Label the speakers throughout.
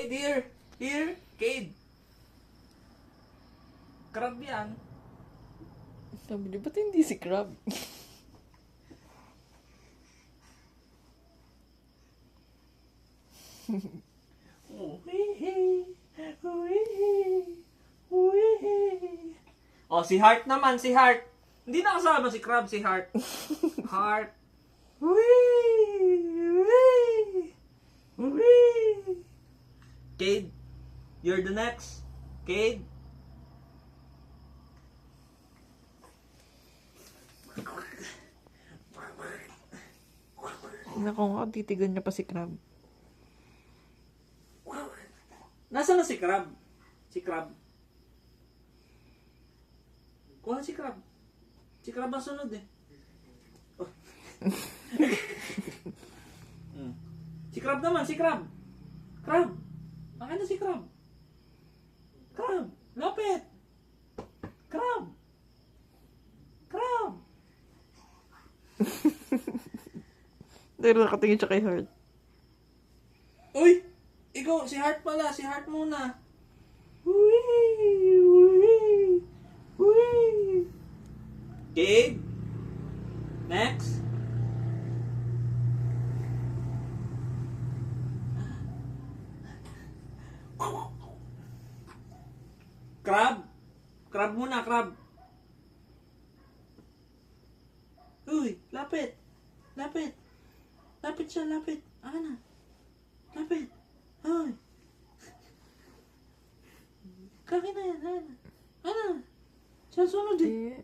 Speaker 1: Cade, here. Here. Cade. Crab yan.
Speaker 2: Sabi niya, ba't hindi si Crab?
Speaker 1: Oh, si Heart naman, si Heart. Hindi na kasama si Crab, si Heart. Heart. Cade, you're the next. Cade.
Speaker 2: Naku nga, titigan niya pa si Crab.
Speaker 1: Nasaan na si Crab? Si Crab. Kuha si Crab. Si Crab ang sunod eh. Oh. Si Crab naman, si Crab. Crab. Akin na si Crab. Crab. Lapit. Crab. Crab.
Speaker 2: Pero nakatingin siya kay Heart.
Speaker 1: Uy! Ikaw, si Heart pala. Si Heart muna. Gabe. Next. Crab. Crab muna, crab. Uy, lapit. Lapit. Lapit siya, lapit. Ana. Lapit. Ay. Kakin na yan, Ana. Ana. Siya sunod eh.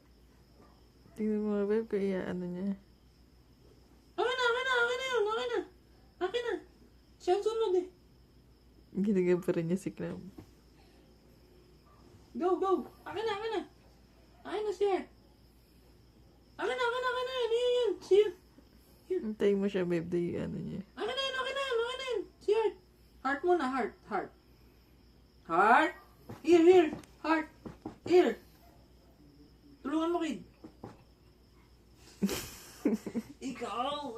Speaker 2: Tingnan mo nga, babe, kaya ano niya.
Speaker 1: Akin na yun, akin na. Akin na. Siya sunod eh.
Speaker 2: Ginagam pa rin niya si Crab.
Speaker 1: Go, go. Akin na. Akin na siya. Akin na. Yan. Siya.
Speaker 2: Hintayin mo siya, babe, di ano niya.
Speaker 1: Akin na yun. Siya. Heart muna, heart. Heart. Here. Heart. Here. Tulungan mo, kid. Ikaw.